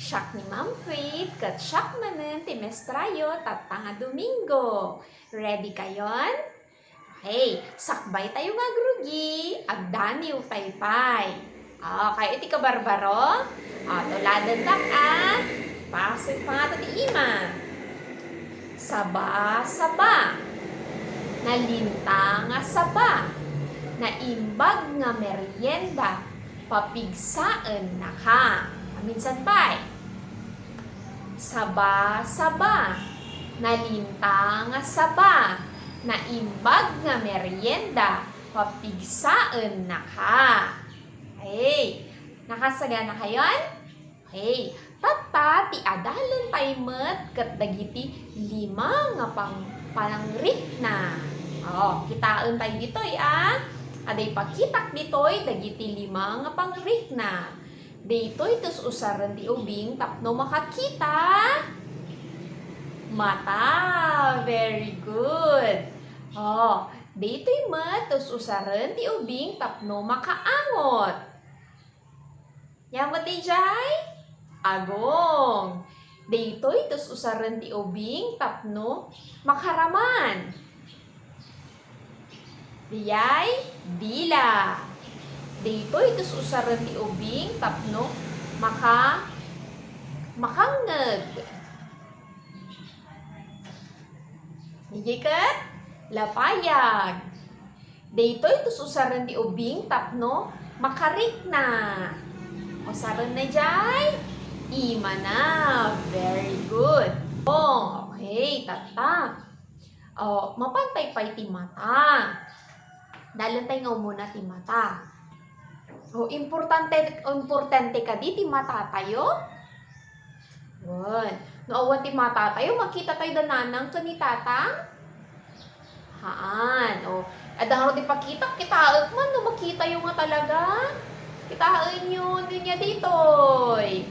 Siak ni Ma'am Faith, kat siak manen ti Mestrayo tatanga Domingo. Ready kayon? Hey, sakbay tayo nga grugi, agdaniw paypay. Kaya iti ka barbaro? Tuladan tak pasok pa nga ti ima. Saba, nalinta nga saba, naimbag nga merienda, papigsaan na ka. Minsan pa Saba, nalinta nga saba, naimbag nga merienda, papigsaan na ka. Hey, nakasaga na kayon? Hey, tata ti adalan paymet ket dagiti 5 nga panangrik na. Kitaan tayo ditoy Aday pakitak ditoy dagiti 5 nga pangrik na. Ditoy tus usaran ti ubing tapno makakita mata. Very good. Ditoy met tus usaran ti ubing tapno makaangot. Yamot ti jay? Agong. Ditoy tus usaran ti ubing tapno makaraman. Diyay? Dila. Dito itus usaran ti ubing tapno makangeg. Higikat lapayag. Dito itus usaran ti ubing tapno makarikna. Usaran na jay? Ima na. Very good. Okay, tata. Mapantay-pay ti mata. Dalan tayo nga muna ti mata. Importante ka di ti mata tayo. Noowan ti mata tayo, makita tayo dananang ka ni tatang. Adang ti pakita, kitaot man, no makita yung nga talaga. Kitaan yun, yun niya ditoy.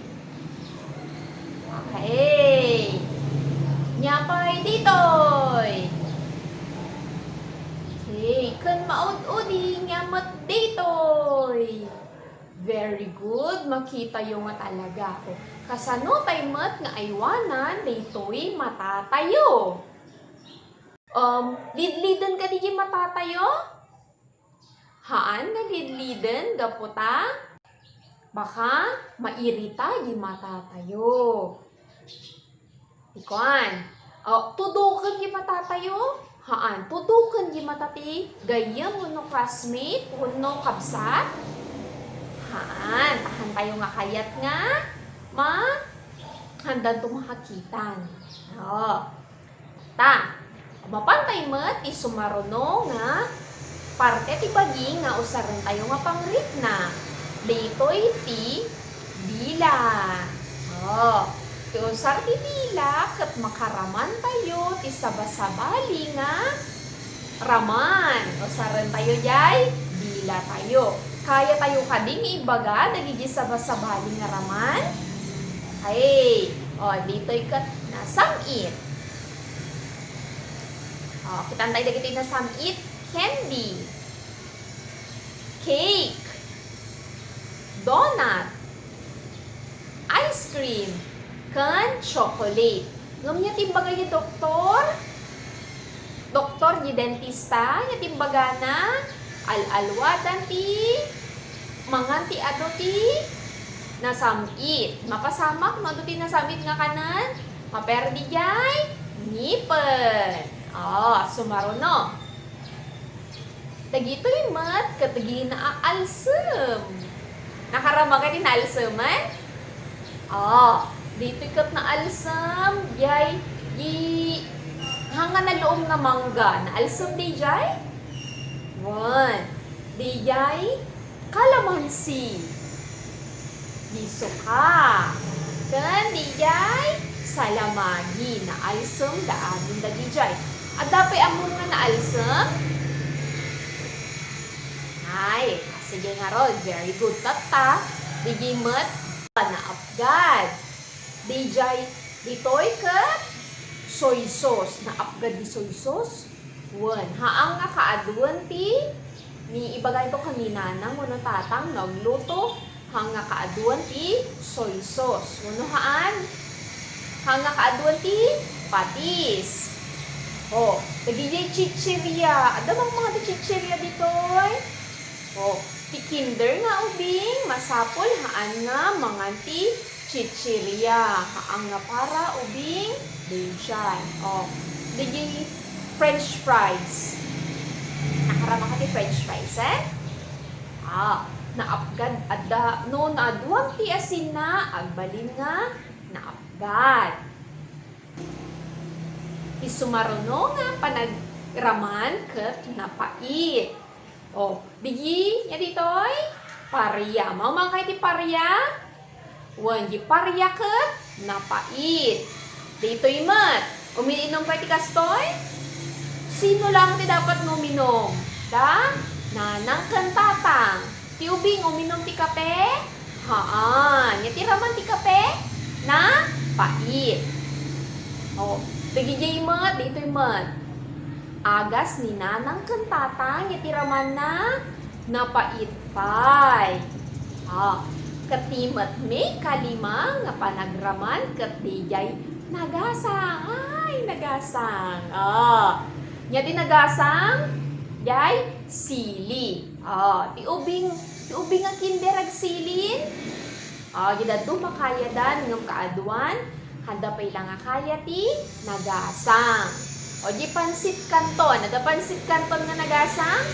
Okay. Nyapay ditoy. Kan maud-udi nyamat ditoy. Very good. Makita yung nga talaga. Kasano tayo mat nga aywanan ditoy mata tayo. Lidlidan ka di mata tayo? Haan na lidlidan gaputa? Baka mairita di mata tayo. Ikuan. Tudukan di mata tayo? Tudukan di mata ti gayam uno classmate, uno kabsat. Tahan tayo nga kayat nga handan tumahakitan. Mapantay met ti sumaruno nga parte ti bagi nga usaran tayo nga pangrit na. Ditoy ti dila. Ti usar ti dila ket makaraman tayo ti sabasabali nga raman. Usaran tayo jay dila tayo. Kaya tayo kading ibaga dagiti sabasabali nga raman. Ditoy ket nasamit. Kitaan tayo dagiti nasamit. Candy, cake, donut, ice cream, kan chocolate. Ngam niya timbaga yung doktor ni dentista, niya timbaga na al-alwatan ti mangan ti ado ti nasamit. Mapasamak no ti nasamit nga kanan, maperdi jay ngipen. Sumaruno. Dagito limat katagi na alsem. Nakarama ka din na alseman? Dito ikat na alsem, yay, hanga na loom na mangga. Na alsem di jay? Di jay, kalamansi. Di suka. Kan di jay, salamagi. Na alsem daamin da di jay. At dapat amon nga na alsem? Sige nga ron. Very good. Tata. Digimat. Na-apgad. Dijay. Ditoy kat. Soy sauce. Na-apgad di soy sauce. Haang nga kaaduan ti. Ni ibagay to kanina nang tatang nagluto. hanga kaaduan ti soy sauce. Wenno haan hanga kaaduan ti patis. Oh, dagiti chichirya. Ada bang mga chichirya ditoy? Oh, ti kinder nga ubing masapol haan nga manganti chichirya. Haan nga para ubing dayjay. Oh, dagiti French fries. Nakarama ka ti French fries, eh? Naapgad adda no naaduang ti asin na agbalin nga naapgad. Isumaruno nga panagraman ket napait. Oh, bigi nya ditoy paria. Mao man kay ti paria? Wen di paria ket napait. Ditoy met umiinom kay ti kastoy? Sino lang ti dapat uminom? Da? Nanang ken tatang. Ti ubing uminom ti kape? Haan. Nya ti raman ti kape? Na pait. Oh, pagijay mat, dito'y mat. Agas ni nanang ken tatang, nya ti raman na napait pay. Ketimet may kalima nga panagraman ket dijay nagasang. Ay, nagasang. Nya ti nagasang jay sili. Ti ubing nga kinder ag silin. Jidadto makayadan ngem kaaduan handa pay lang nga kaya ti nagasang. Di pansit kanton. Ada pansit kanton nga nagasang?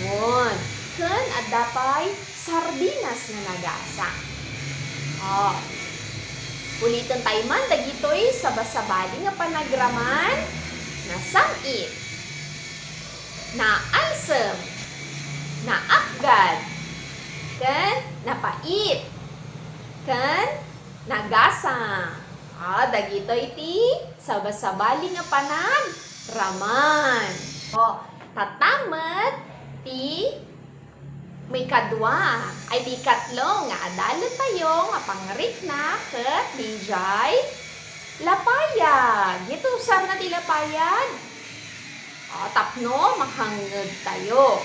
Ngon. Ken adda pay sardinas nga nagasang. Ulitin tayo man dagitoy sabasabali nga panagraman na samit, na alsem, na apgad, ken napait, ken nagasang. Dagitoy ti sabasabali nga panagraman. Tatamet ti may kadwa ay di katlo nga adalo tayo nga pangrik na ket dijay lapayag. Ito usar na ti lapayag. Tapno mahangeg tayo.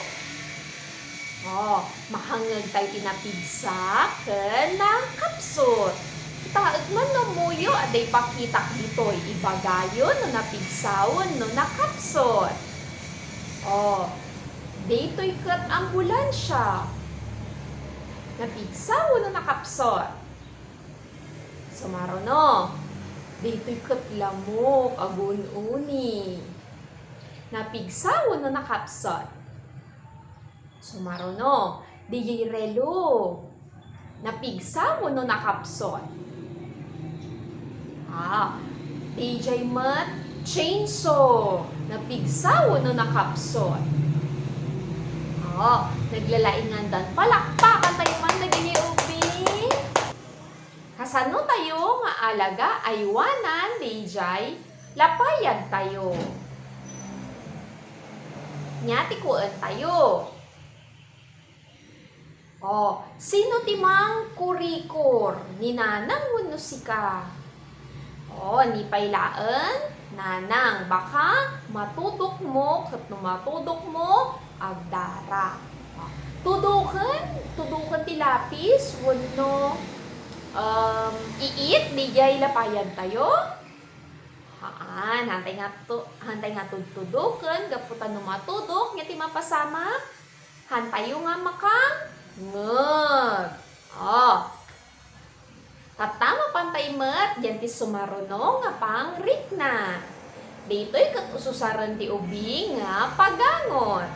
Mahangeg tayo ti napigsa ken na kapsot. Taag man no muyo aday pakitak ditoy ibagayon no napigsawon no nakapsot. Dito'y ket ambulansya. Napigsaw no nakapsot. Sumaruno. Dito'y ket lamok agun-uni. Napigsaw no nakapsot. Sumaruno. Dijay relo. Napigsaw no nakapsot. Dijay met chainsaw. Napigsaw no nakapsot. Naglalaingan dan palakpakan tayo man naging ubing. Kasano tayo nga alaga aywanan dijay lapayag tayo. Nyati kuan tayo. Sino timang kurikur ni nanang wenno sika? Ni paylaan nanang baka matudok mo ket no matudok mo agdara. Tudukan ti lapis wenno iit dijay lapayag tayo. Hantay nga tudukan gaputan no matudok nya ti mapasama. Hantayo nga makangeg. Tatama pantay met diyan ti sumaruno nga pangrik na. Dito'y ket ususaran ti ubing nga pagangot.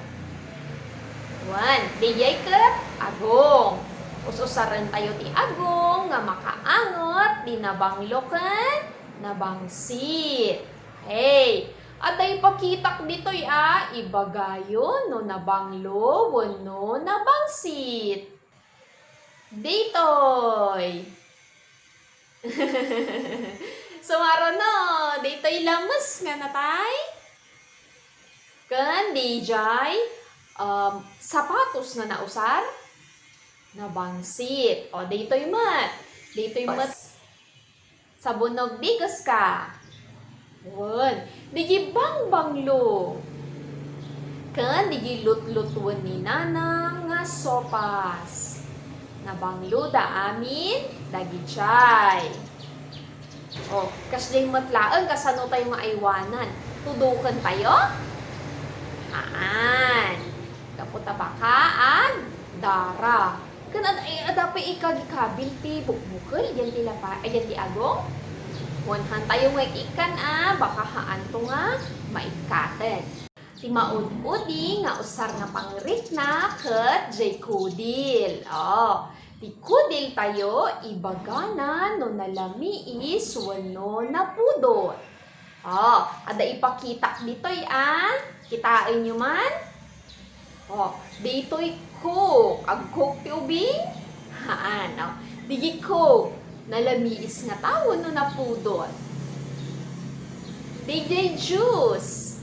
Dijay ket agong. Ususaran tayo ti agong nga makaangot di nabanglo ken nabangsit. Aday pakitak dito'y ibagayon no nabanglo wenno nabangsit. Dito'y. Sumaruno, dito'y lames nga natay. Ken dijay sapatos nga nausar nabangsit. Dito'y mat. Dito'y mat sabunog digas ka. Digi bangbanglo. Ken digi lut-lutwen ni nanang nga sopas. nabangluda amin dagijay. O, kasling matlaan kasano tayo nga aywanan. Tudukan tayo? Haan. Kaputa bakaan, dara. Kanan ay adapay ikagikabil ti bukbukal, yan ti lapa, ayan ti agong. Wanhan tayo nga ikan baka haan to nga maikaten. Ti maud-udi nga usar nga pangrit na ket jay kudil. Ti kudil tayo ibagana no nalami is wano napudot. Ada ipakita ditoy kitain nyo man. Ditoy cook. Ang cook ti ubing. Digi cook. Nalamiis nga tawon no napudot. Digi juice.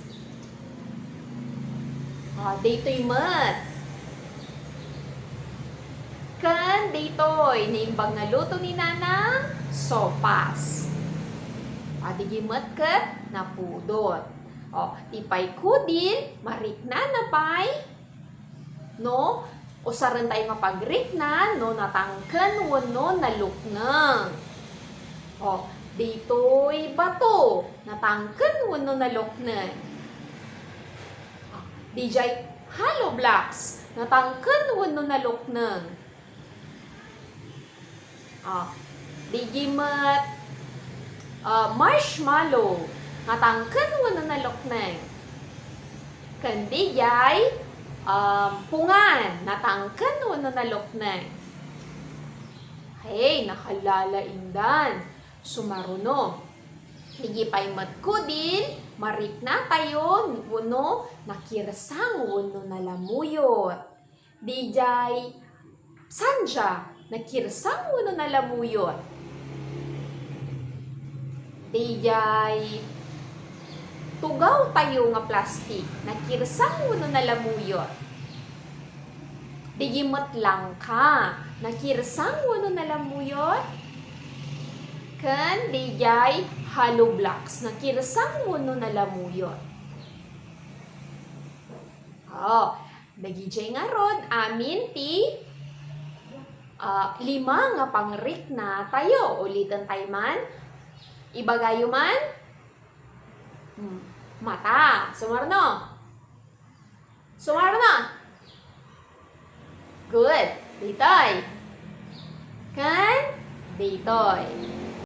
Ditoy mat. Kan ditoy naimbang na luto ni nanang sopas. Digi mat ket napudot. Tipay kudil, marikna na pay. No, usaran tayo nga pagrikna, no, natangken wano naluknang. Ditoy bato, natangken wano naluknang. Dijay hollow blocks, natangken wano naluknang. Digimat marshmallow, natangken wano naluknang. Kandijay pungan, natangken wano naluknang. Hey, nakalala indan. Sumaruno. Higipay matkudin, marikna tayo, wano nakirsang wano nalamuyot. Dijay sanja, nakirsang wano nalamuyot. Dijay tugaw tayo nga plastik, nakirsang wano nalamuyot. Digimot lang ka, nakirsang wano nalamuyot. Kan dijay hollow blocks, nakirsang wano nalamuyot. Dagijay nga rod, amin ti 5 nga pangrik na tayo. Ulitan tayo man. Ibagayo man. Mata. Sumarno. Sumarno. Good. Ditoy. Kan? Ditoy.